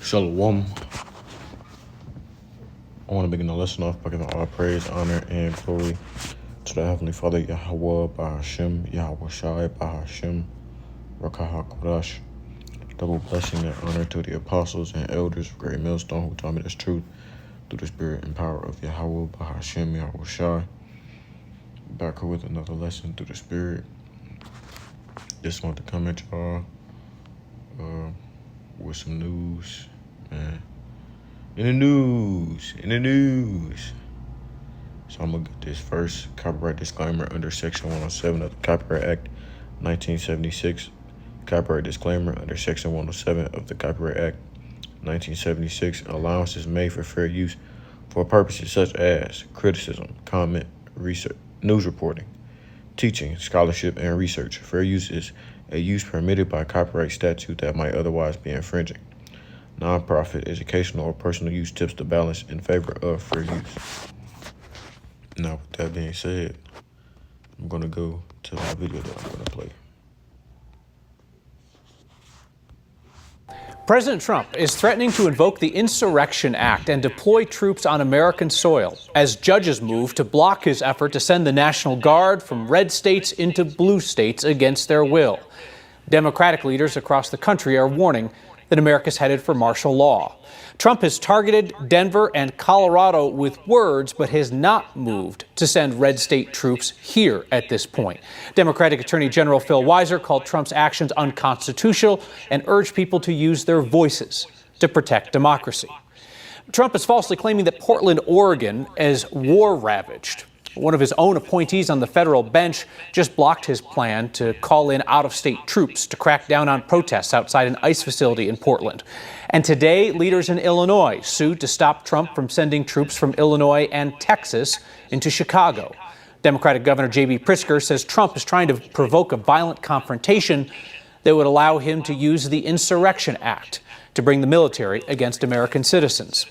Shalom. I want to begin the lesson off by giving all praise, honor, and glory to the Heavenly Father, Yahweh, Bahashem, Yahweh Shai, Bahashem, Rakaha Kodash. Double blessing and honor to the apostles and elders of Great Millstone who taught me this truth through the spirit and power of Yahweh, Bahashem, Yahweh Shai. Back here with another lesson through the spirit. Just want to come at y'all with some news, man. In the news. So I'm going to get this first copyright disclaimer under Section 107 of the Copyright Act 1976. Copyright disclaimer under Section 107 of the Copyright Act 1976. Allowance is made for fair use for purposes such as criticism, comment, research, news reporting, teaching, scholarship, and research. Fair use is a use permitted by copyright statute that might otherwise be infringing. Non-profit, educational, or personal use tips the balance in favor of fair use. Now, with that being said, I'm going to go to my video that I'm going to play. President Trump is threatening to invoke the Insurrection Act and deploy troops on American soil as judges move to block his effort to send the National Guard from red states into blue states against their will. Democratic leaders across the country are warning that America's headed for martial law. Trump has targeted Denver and Colorado with words, but has not moved to send red state troops here at this point. Democratic Attorney General Phil Weiser called Trump's actions unconstitutional and urged people to use their voices to protect democracy. Trump is falsely claiming that Portland, Oregon is war-ravaged. One of his own appointees on the federal bench just blocked his plan to call in out-of-state troops to crack down on protests outside an ICE facility in Portland. And today, leaders in Illinois sued to stop Trump from sending troops from Illinois and Texas into Chicago. Democratic Governor J.B. Pritzker says Trump is trying to provoke a violent confrontation that would allow him to use the Insurrection Act to bring the military against American citizens.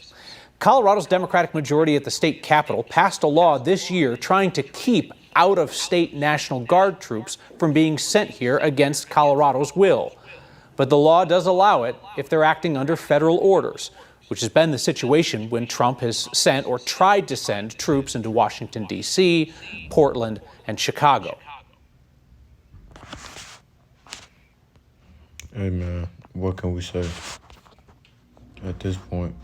Colorado's Democratic majority at the state capitol passed a law this year trying to keep out-of-state National Guard troops from being sent here against Colorado's will. But the law does allow it if they're acting under federal orders, which has been the situation when Trump has sent or tried to send troops into Washington, D.C., Portland, and Chicago. Hey, man, what can we say? At this point,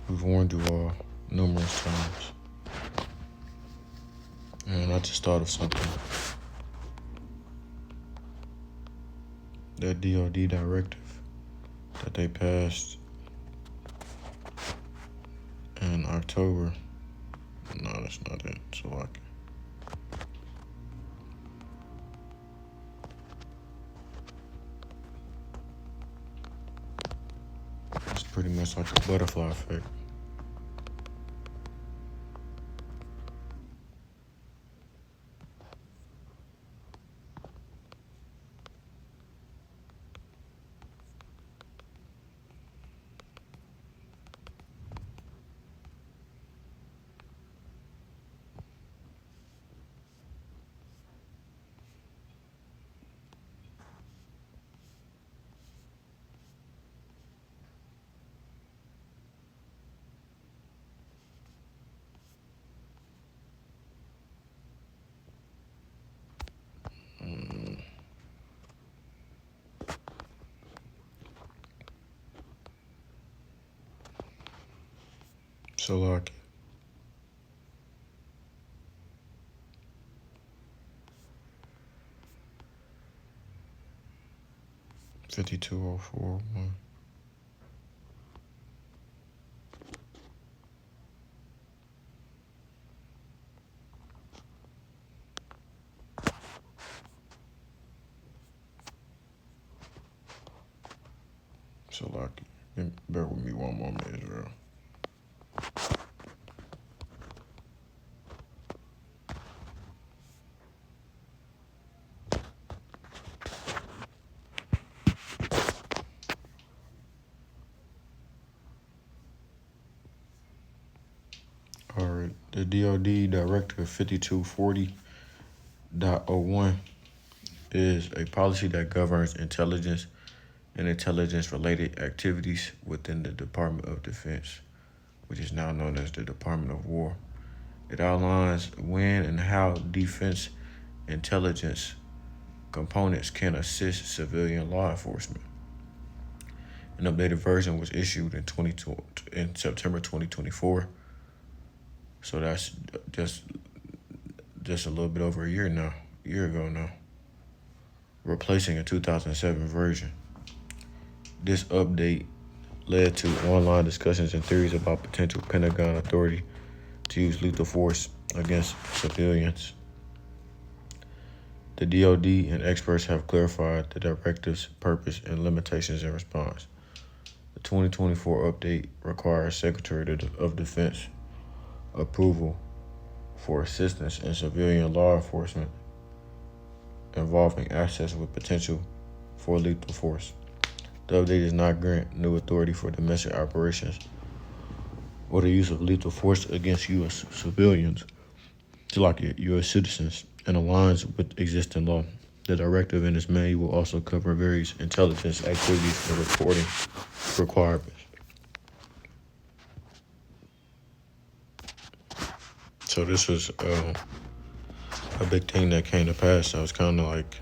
we've warned you all numerous times. And I just thought of something. That DOD directive that they passed in October. No, that's not it. So like, it's pretty much like a butterfly effect. So like, $52.04. So like, bear with me one moment, Israel. All right, the DOD Directive 5240.01 is a policy that governs intelligence and intelligence-related activities within the Department of Defense, which is now known as the Department of War. It outlines when and how defense intelligence components can assist civilian law enforcement. An updated version was issued in September 2024, so that's just a little bit over a year ago now, replacing a 2007 version. This update led to online discussions and theories about potential Pentagon authority to use lethal force against civilians. The DoD and experts have clarified the directive's purpose and limitations in response. The 2024 update requires Secretary of Defense approval for assistance in civilian law enforcement involving assets with potential for lethal force. The update does not grant new authority for domestic operations or the use of lethal force against U.S. civilians, like U.S. citizens, and aligns with existing law. The directive in its manual will also cover various intelligence activities and reporting requirements. So this was a big thing that came to pass. I was kind of like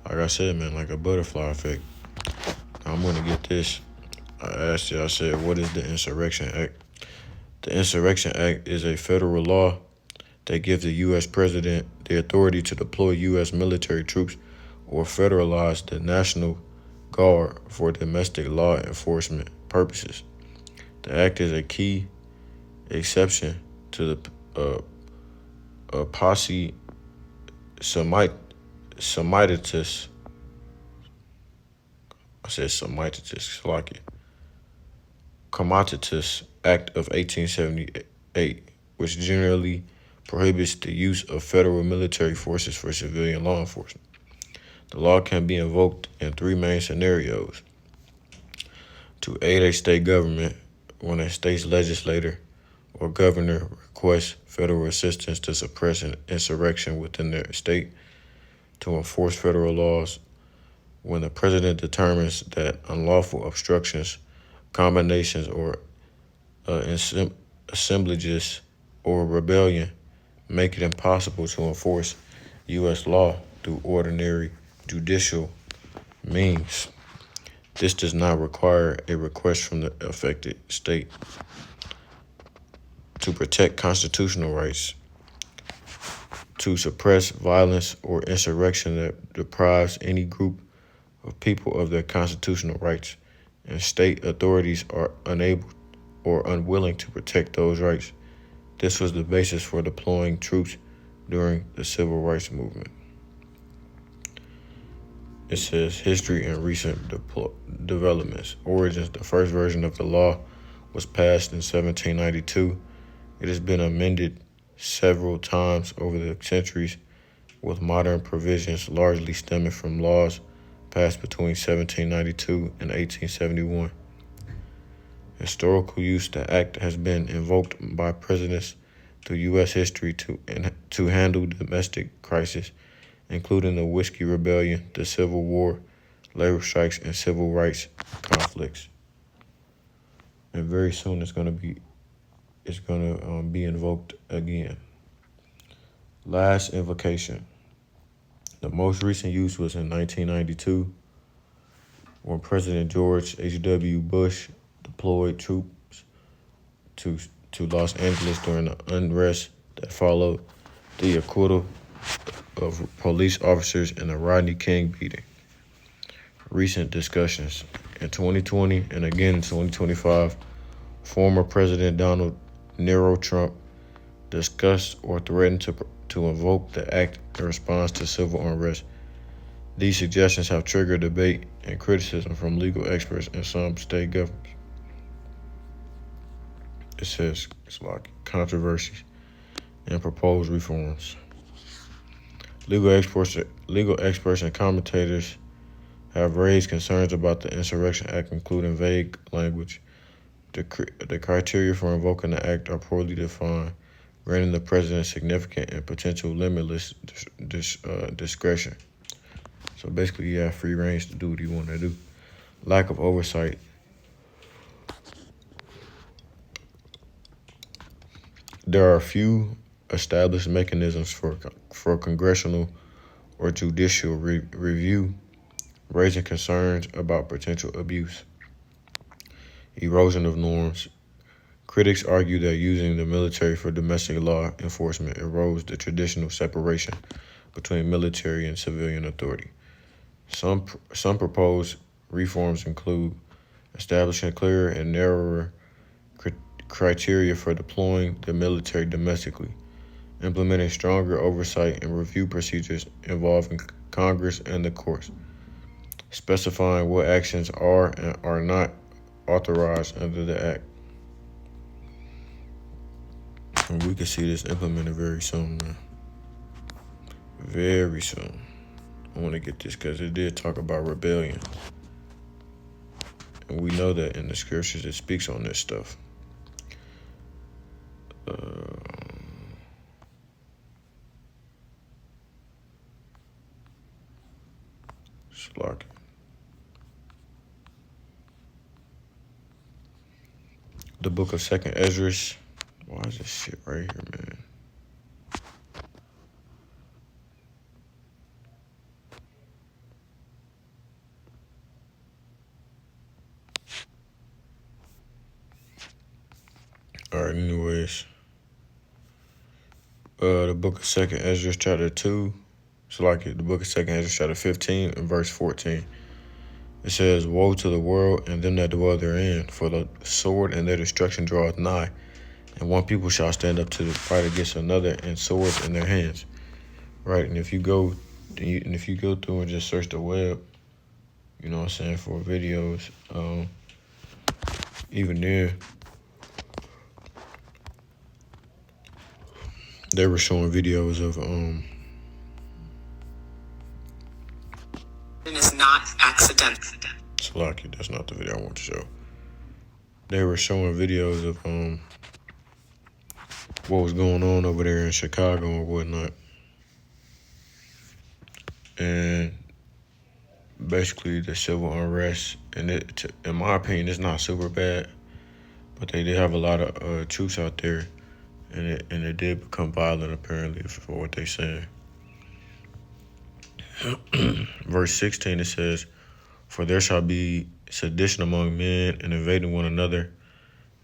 I said, man, like a butterfly effect. I'm going to get this. I said, what is the Insurrection Act? The Insurrection Act is a federal law that gives the U.S. president the authority to deploy U.S. military troops or federalize the National Guard for domestic law enforcement purposes. The act is a key exception to the posse Semititus. I said Semititus, Comitatus Act of 1878, which generally prohibits the use of federal military forces for civilian law enforcement. The law can be invoked in three main scenarios: to aid a state government when a state's legislator or governor requests federal assistance to suppress an insurrection within their state, to enforce federal laws when the president determines that unlawful obstructions, combinations, or assemblages or rebellion make it impossible to enforce U.S. law through ordinary judicial means. This does not require a request from the affected state. To protect constitutional rights, to suppress violence or insurrection that deprives any group of people of their constitutional rights, and state authorities are unable or unwilling to protect those rights. This was the basis for deploying troops during the Civil Rights Movement. It says history and recent developments. Origins. The first version of the law was passed in 1792. It has been amended several times over the centuries, with modern provisions largely stemming from laws passed between 1792 and 1871. Historical use. The act has been invoked by presidents through U.S. history to handle domestic crises, including the Whiskey Rebellion, the Civil War, labor strikes, and civil rights conflicts. And very soon it's going to be invoked again. Last invocation. The most recent use was in 1992, when President George H.W. Bush deployed troops to Los Angeles during the unrest that followed the acquittal of police officers in the Rodney King beating. Recent discussions. In 2020 and again in 2025, former President Donald Nero Trump discussed or threatened to invoke the act in response to civil unrest. These suggestions have triggered debate and criticism from legal experts and some state governments. It says it's like controversies and proposed reforms. Legal experts and commentators have raised concerns about the Insurrection Act, including vague language. The criteria for invoking the act are poorly defined, granting the president significant and potential limitless discretion. So basically, you have free range to do what you want to do. lack of oversight. There are few established mechanisms for congressional or judicial review, raising concerns about potential abuse. Erosion of norms. Critics argue that using the military for domestic law enforcement erodes the traditional separation between military and civilian authority. Some proposed reforms include establishing clearer and narrower criteria for deploying the military domestically, implementing stronger oversight and review procedures involving Congress and the courts, specifying what actions are and are not authorized under the Act. And we can see this implemented very soon, man. Very soon. I want to get this because it did talk about rebellion. And we know that in the scriptures it speaks on this stuff. Like the book of 2nd Ezra. Why is this shit right here, man? Alright, anyways. The book of 2nd Ezra, chapter 2. So like the book of 2nd Ezra, chapter 15 and verse 14. It says, "Woe to the world and them that dwell therein, for the sword and their destruction draweth nigh, and one people shall stand up to fight against another, and swords in their hands." Right, and if you go through and just search the web, you know what I'm saying, for videos, even then, they were showing videos of It is not accidental. Salaki, that's not the video I want to show. They were showing videos of what was going on over there in Chicago and whatnot. And basically the civil unrest, and it, in my opinion, it's not super bad, but they did have a lot of troops out there, and it did become violent apparently for what they saying. Verse 16, it says, "For there shall be sedition among men, and invading one another.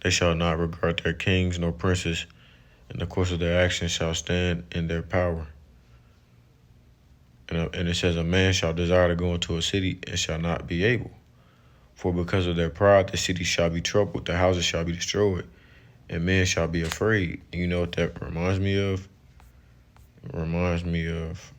They shall not regard their kings nor princes, and the course of their actions shall stand in their power." And it says, "A man shall desire to go into a city and shall not be able. For because of their pride, the city shall be troubled, the houses shall be destroyed, and men shall be afraid." And you know what that reminds me of? It reminds me of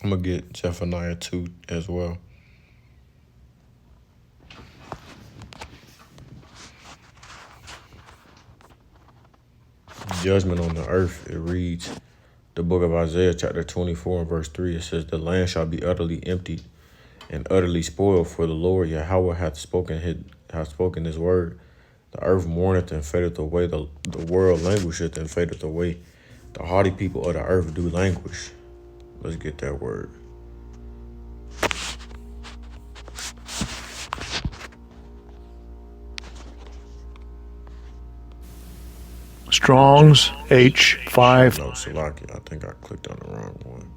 I'm going to get Zephaniah 2 as well. Judgment on the earth, it reads, the book of Isaiah chapter 24 and verse 3, it says, "The land shall be utterly emptied and utterly spoiled, for the Lord Yahweh hath spoken his word. The earth mourneth and fadeth away, the world languisheth and fadeth away. The haughty people of the earth do languish." Let's get that word. Strong's H5. No, Salaki, I think I clicked on the wrong one.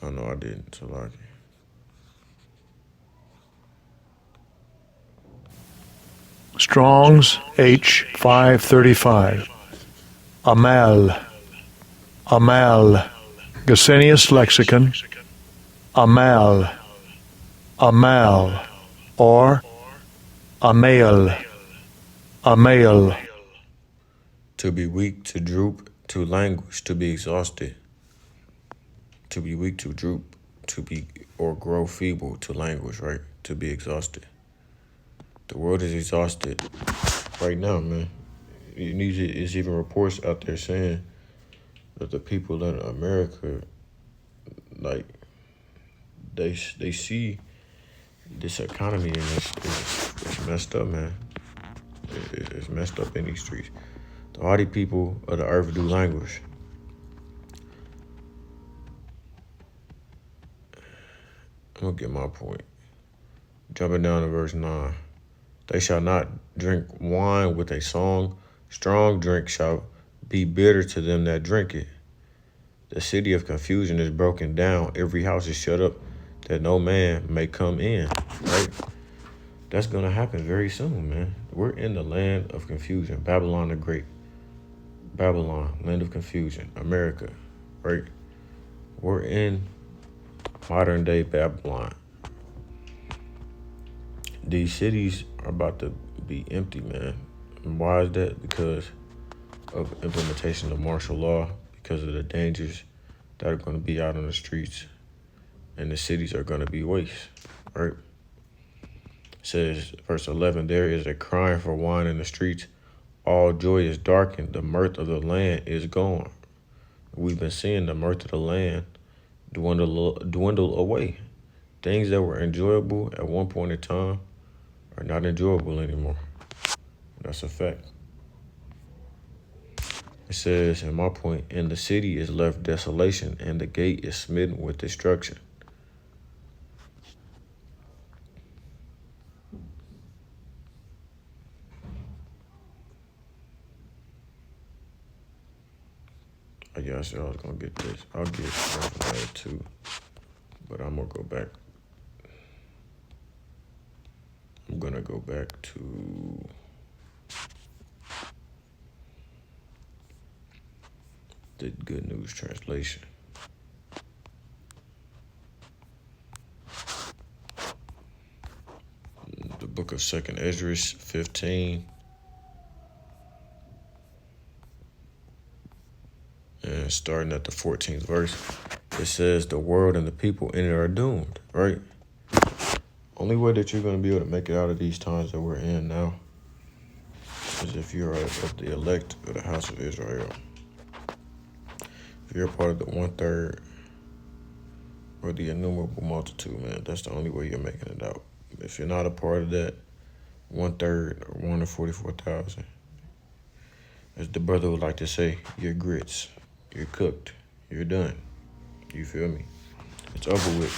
Oh, no, I didn't, Salaki. Strong's H535. Amal. Gesenius Lexicon. Amal. Or Amael. To be weak, to droop, to languish, to be exhausted, to be weak, to droop, to be or grow feeble, to languish, right? To be exhausted. The world is exhausted right now, man. It's even reports out there saying that the people in America, like, they see this economy and it's messed up, man. It's messed up in these streets. The hardy people of the earth do languish. I'm gonna get my point. Jumping down to verse 9. They shall not drink wine with a song. Strong drink shall be bitter to them that drink it. The city of confusion is broken down. Every house is shut up that no man may come in, right? That's going to happen very soon, man. We're in the land of confusion. Babylon the Great. Babylon, land of confusion. America, right? We're in modern day Babylon. These cities are about to be empty, man. And why is that? Because of implementation of martial law, because of the dangers that are going to be out on the streets, and the cities are going to be waste, right? It says, verse 11, there is a crying for wine in the streets. All joy is darkened. The mirth of the land is gone. We've been seeing the mirth of the land dwindle away. Things that were enjoyable at one point in time are not enjoyable anymore. That's a fact. It says, in my point, and the city is left desolation, and the gate is smitten with destruction. I guess I was going to get this. I'll get Zephaniah 2, but I'm going to go back. I'm going to go back to the Good News Translation. The book of 2nd Esdras 15. And starting at the 14th verse, it says, the world and the people in it are doomed, right? Only way that you're going to be able to make it out of these times that we're in now is if you're of the elect of the house of Israel. If you're a part of the 1/3 or the innumerable multitude, man, that's the only way you're making it out. If you're not a part of that 1/3 or 1 to 44,000, as the brother would like to say, you're grits. You're cooked. You're done. You feel me? It's over with.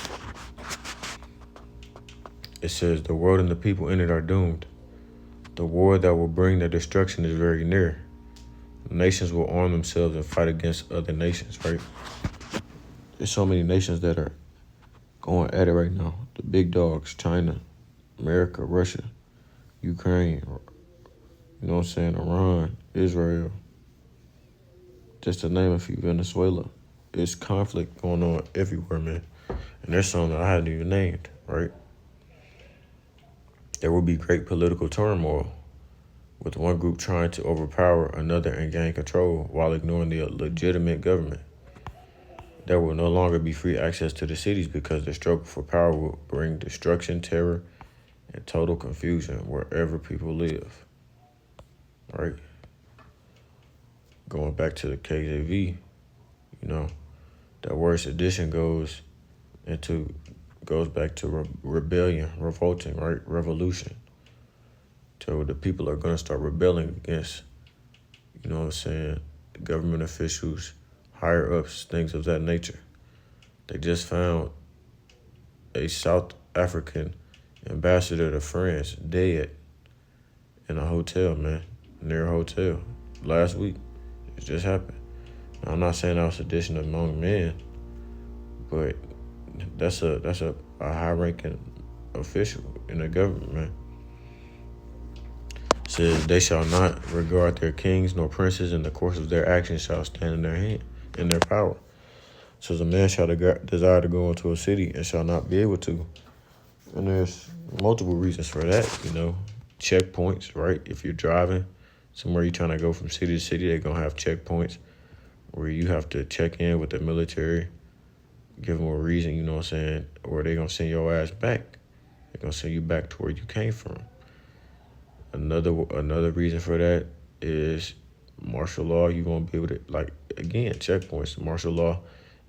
It says, the world and the people in it are doomed. The war that will bring their destruction is very near. Nations will arm themselves and fight against other nations, right? There's so many nations that are going at it right now. The big dogs, China, America, Russia, Ukraine, you know what I'm saying, Iran, Israel, just to name a few, Venezuela. There's conflict going on everywhere, man. And there's some that I hadn't even named, right? There will be great political turmoil, with one group trying to overpower another and gain control while ignoring the legitimate government. There will no longer be free access to the cities because the struggle for power will bring destruction, terror, and total confusion wherever people live, right? Going back to the KJV, you know, that word sedition goes back to rebellion, revolting, right? Revolution. So the people are going to start rebelling against, you know what I'm saying, the government officials, higher ups, things of that nature. They just found a South African ambassador to France dead in a hotel, man, near a hotel last week. It just happened. Now, I'm not saying that was sedition among men, but that's a high-ranking official in the government, man. It says, they shall not regard their kings nor princes, and the course of their actions shall stand in their hand, in their power. So the man shall desire to go into a city and shall not be able to. And there's multiple reasons for that, you know. Checkpoints, right? If you're driving somewhere, you're trying to go from city to city, they're going to have checkpoints. where you have to check in with the military, give them a reason, you know what I'm saying, or they're going to send your ass back. They're going to send you back to where you came from. Another reason for that is martial law. You're going to be able to, like, again, checkpoints. Martial law,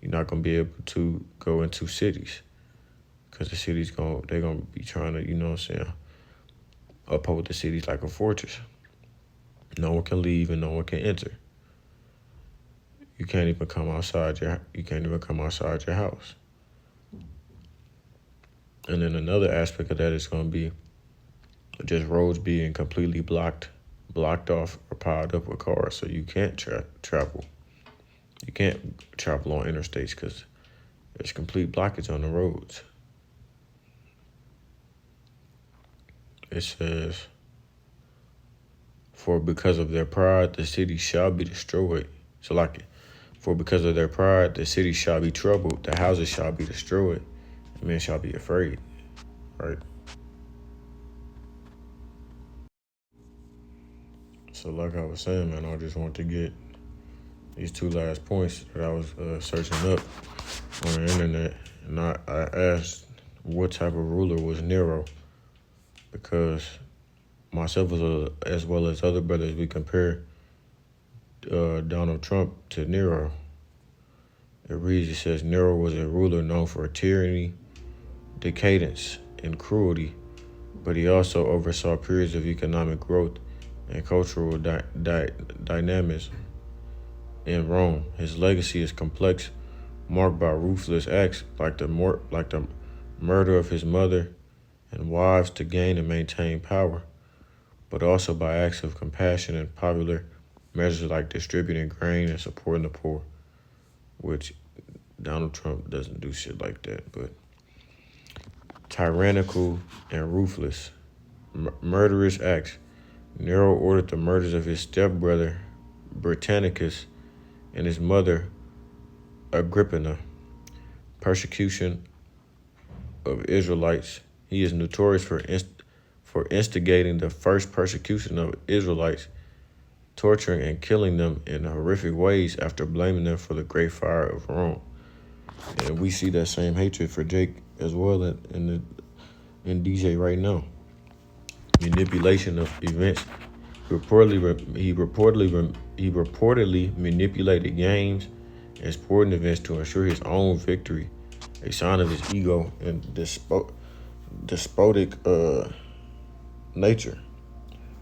you're not going to be able to go into cities because the cities, they're going to be trying to, you know what I'm saying, uphold the cities like a fortress. No one can leave and no one can enter. You can't even come outside your house. And then another aspect of that is going to be just roads being completely blocked off or piled up with cars, so you can't travel. You can't travel on interstates because there's complete blockage on the roads. It says, for because of their pride, the city shall be destroyed. So like, for because of their pride, the city shall be troubled, the houses shall be destroyed, and men shall be afraid. Right? So like I was saying, man, I just want to get these two last points that I was searching up on the internet. And I asked what type of ruler was Nero, because myself as well as other brothers, we compare Donald Trump to Nero. It says, Nero was a ruler known for tyranny, decadence, and cruelty, but he also oversaw periods of economic growth and cultural dynamism in Rome. His legacy is complex, marked by ruthless acts like the murder of his mother and wives to gain and maintain power, but also by acts of compassion and popular measures like distributing grain and supporting the poor, which Donald Trump doesn't do shit like that. But tyrannical and ruthless, murderous acts. Nero ordered the murders of his stepbrother Britannicus and his mother Agrippina. Persecution of Israelites. He is notorious for instigating the first persecution of Israelites, torturing and killing them in horrific ways after blaming them for the Great Fire of Rome. And we see that same hatred for Jake as well in DJ right now. Manipulation of events. He reportedly manipulated games and sporting events to ensure his own victory, a sign of his ego and despotic nature,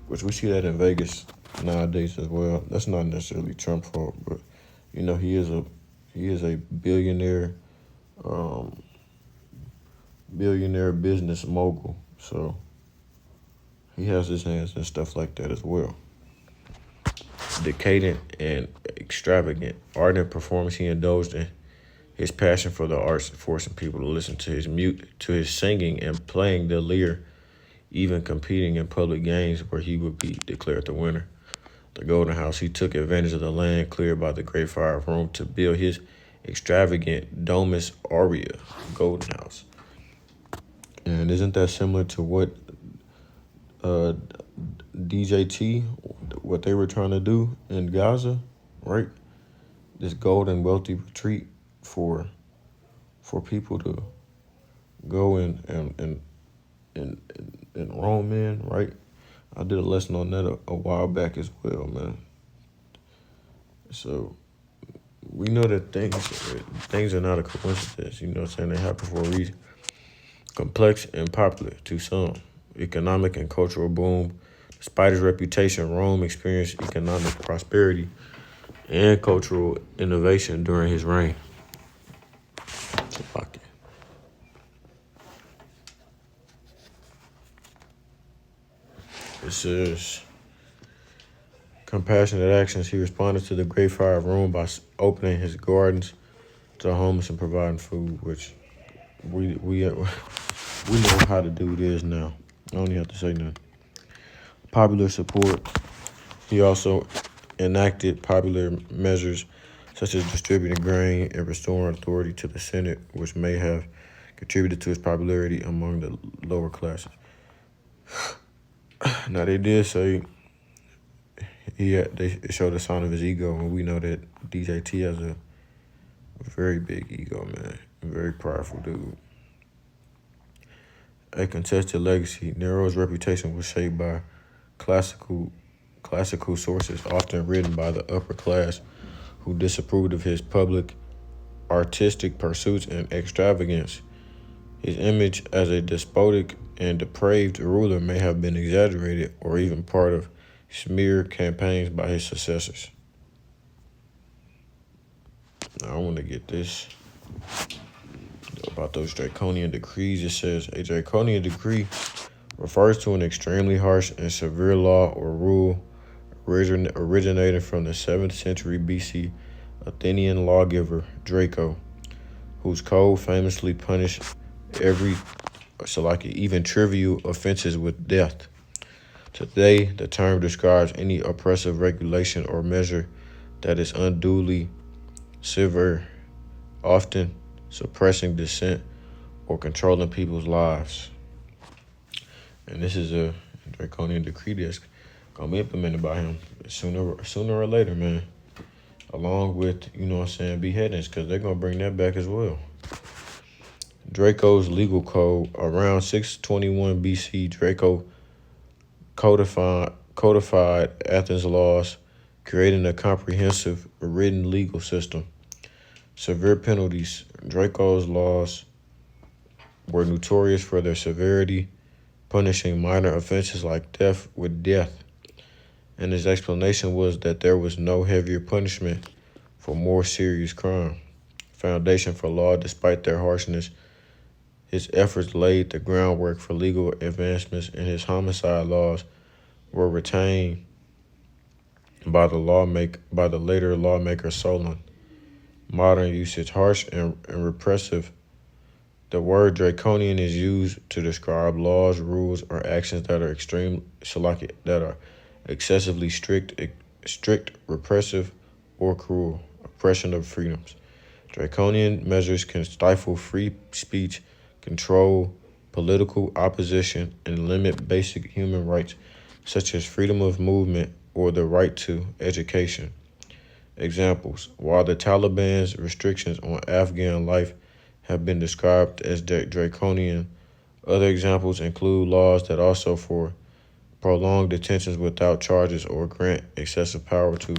which we see that in Vegas nowadays as well. That's not necessarily Trump's fault, but you know, he is a billionaire business mogul, so he has his hands in stuff like that as well. Decadent and extravagant. Art and performance. He indulged in his passion for the arts, forcing people to listen to his singing and playing the lyre, even competing in public games where he would be declared the winner. The Golden House. He took advantage of the land cleared by the Great Fire of Rome to build his extravagant Domus Aurea, Golden House. And isn't that similar to what DJT, what they were trying to do in Gaza, right? This golden wealthy retreat for people to go and roam in, right? I did a lesson on that a while back as well, man. So we know that things are not a coincidence, you know what I'm saying? They happen for a reason. Complex and popular to some. Economic and cultural boom. Despite his reputation, Rome experienced economic prosperity and cultural innovation during his reign. It says, compassionate actions. He responded to the Great Fire of Rome by opening his gardens to the homeless and providing food, which we know how to do this now. I don't even have to say nothing. Popular support. He also enacted popular measures such as distributing grain and restoring authority to the Senate, which may have contributed to his popularity among the lower classes. Now, they did say they showed a sign of his ego, and we know that DJT has a very big ego, man. A very prideful dude. A contested legacy. Nero's reputation was shaped by classical sources, often written by the upper class, who disapproved of his public artistic pursuits and extravagance. His image as a despotic and depraved ruler may have been exaggerated or even part of smear campaigns by his successors. Now, I want to get this about those draconian decrees. It says, a draconian decree refers to an extremely harsh and severe law or rule originating from the 7th century BC Athenian lawgiver Draco, whose code famously punished even trivial offenses with death. Today, the term describes any oppressive regulation or measure that is unduly severe, often suppressing dissent or controlling people's lives. And this is a draconian decree that's gonna be implemented by him sooner or later, man. Along with, beheadings, because they're gonna bring that back as well. Draco's legal code. Around 621 BC, Draco codified Athens' laws, creating a comprehensive written legal system. Severe penalties. Draco's laws were notorious for their severity, punishing minor offenses like theft with death. And his explanation was that there was no heavier punishment for more serious crime. Foundation for law. Despite their harshness, his efforts laid the groundwork for legal advancements, and his homicide laws were retained by the later lawmaker Solon. Modern usage. Harsh and repressive. The word draconian is used to describe laws, rules, or actions that are excessively strict, repressive, or cruel. Oppression of freedoms. Draconian measures can stifle free speech, control political opposition, and limit basic human rights such as freedom of movement or the right to education. Examples. While the Taliban's restrictions on Afghan life have been described as draconian, other examples include laws that also for prolonged detentions without charges or grant excessive power to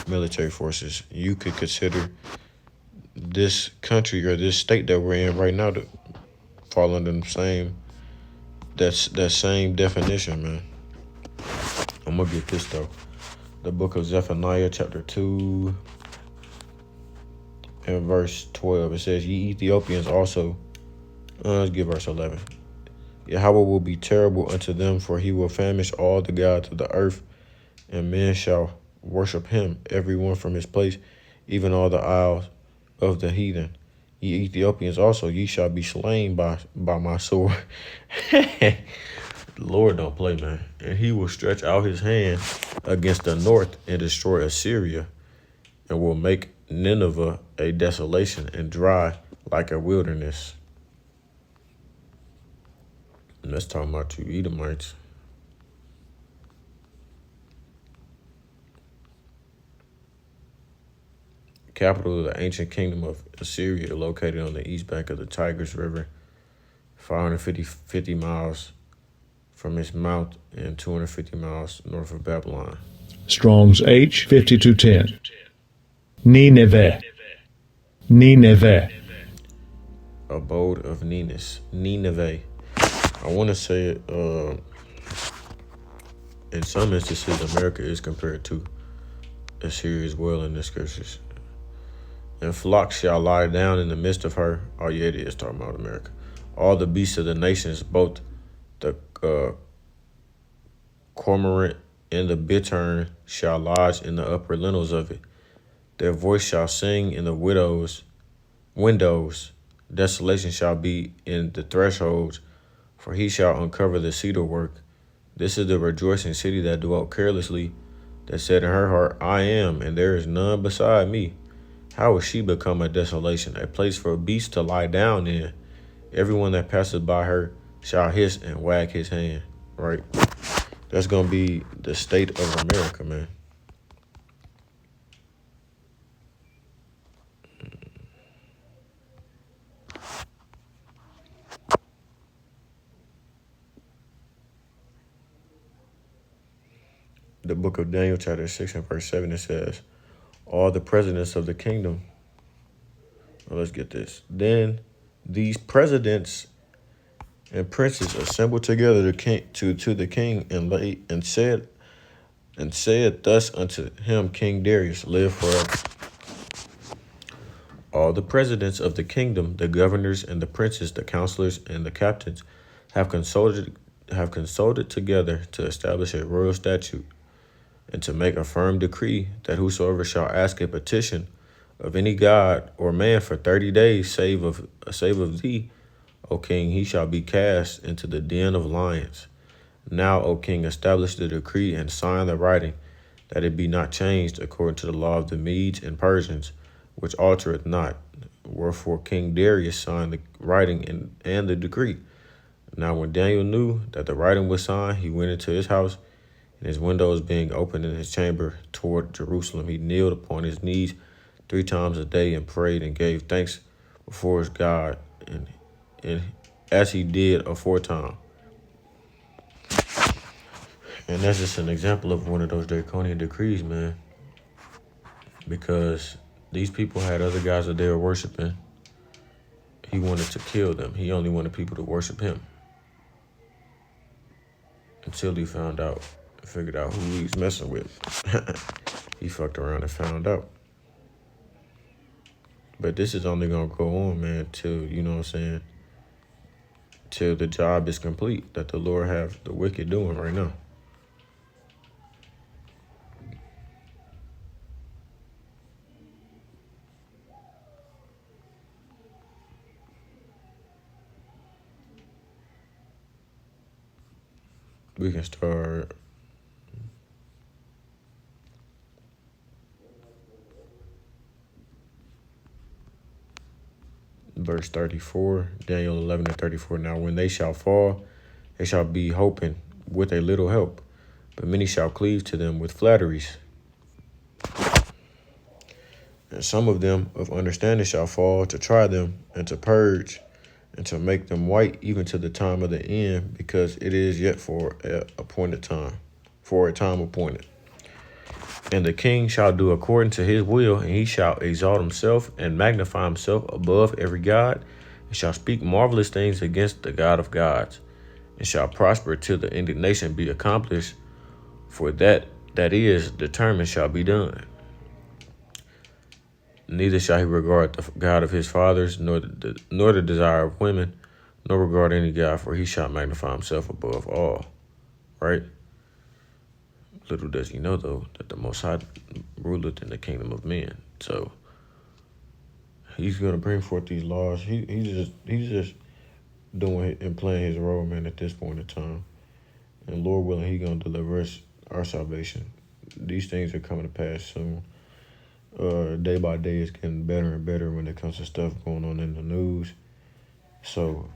military forces. You could consider this country or this state that we're in right now to fall under that same definition, man. I'm gonna get this though. The book of Zephaniah, chapter 2 and verse 12. It says, ye Ethiopians also, let's give verse 11. Yahweh will be terrible unto them, for he will famish all the gods of the earth, and men shall worship him, every one from his place, even all the isles of the heathen. Ye Ethiopians also, ye shall be slain by my sword. The Lord don't play, man. And he will stretch out his hand against the north and destroy Assyria, and will make Nineveh a desolation and dry like a wilderness. And that's talking about you Edomites. Capital of the ancient kingdom of Assyria, located on the east bank of the Tigris River, 550 miles from its mouth and 250 miles north of Babylon. Strong's H 5210. Nineveh. Abode of Nineveh. I want to say it, in some instances, America is compared to Assyria as well in the scriptures. And flocks shall lie down in the midst of her. Oh, yeah, it is talking about America. All the beasts of the nations, both the cormorant and the bittern, shall lodge in the upper lintels of it. Their voice shall sing in the windows. Desolation shall be in the thresholds, for he shall uncover the cedar work. This is the rejoicing city that dwelt carelessly, that said in her heart, I am, and there is none beside me. How will she become a desolation, a place for beasts to lie down in? Everyone that passes by her shall hiss and wag his hand. Right? That's going to be the state of America, man. the book of Daniel, chapter 6 and verse 7, it says, all the presidents of the kingdom. Well, let's get this. Then these presidents and princes assembled together to the king and said thus unto him, King Darius, live forever. All the presidents of the kingdom, the governors and the princes, the counselors and the captains, have consulted together to establish a royal statute and to make a firm decree that whosoever shall ask a petition of any god or man for 30 days, save of thee, O king, he shall be cast into the den of lions. Now, O king, establish the decree and sign the writing, that it be not changed according to the law of the Medes and Persians, which altereth not. Wherefore King Darius signed the writing and the decree. Now when Daniel knew that the writing was signed, he went into his house, and his windows being opened in his chamber toward Jerusalem, he kneeled upon his knees 3 times a day and prayed and gave thanks before his God, and as he did aforetime. And that's just an example of one of those draconian decrees, man. Because these people had other guys that they were worshiping. He wanted to kill them. He only wanted people to worship him. Until he figured out who he was messing with. He fucked around and found out. But this is only going to go on, man, till, you know what I'm saying, till the job is complete that the Lord have the wicked doing right now. We can start verse 34, Daniel 11 and 34. Now when they shall fall, they shall be hoping with a little help, but many shall cleave to them with flatteries. And some of them of understanding shall fall to try them and to purge and to make them white even to the time of the end, because it is yet for a time appointed. And the king shall do according to his will, and he shall exalt himself and magnify himself above every god, and shall speak marvelous things against the God of gods, and shall prosper till the indignation be accomplished, for that is determined shall be done. Neither shall he regard the God of his fathers, nor the desire of women, nor regard any God, for he shall magnify himself above all. Right? Little does he know, though, that the Most High ruleth in the kingdom of men. So he's going to bring forth these laws. He's just doing and playing his role, man, at this point in time. And Lord willing, he's going to deliver us our salvation. These things are coming to pass soon. Day by day, it's getting better and better when it comes to stuff going on in the news. So,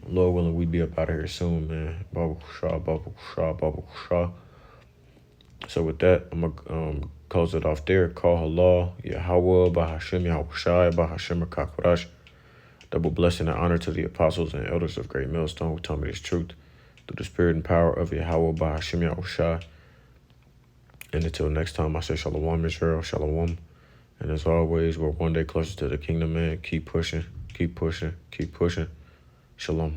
Lord willing, we be up out of here soon, man. Baruch Shah, Baruch Shah, Baruch Shah. So with that, I'm going to close it off there. Call Allah, Yahweh, Bahashem, Yahushai, Bahashem, Kakurash. Double blessing and honor to the apostles and elders of Great Millstone who told me this truth through the spirit and power of Yahweh, Bahashem, Yahushai. And until next time, I say Shalom, Israel, Shalom. And as always, we're one day closer to the kingdom, man. Keep pushing, keep pushing, keep pushing. Shalom.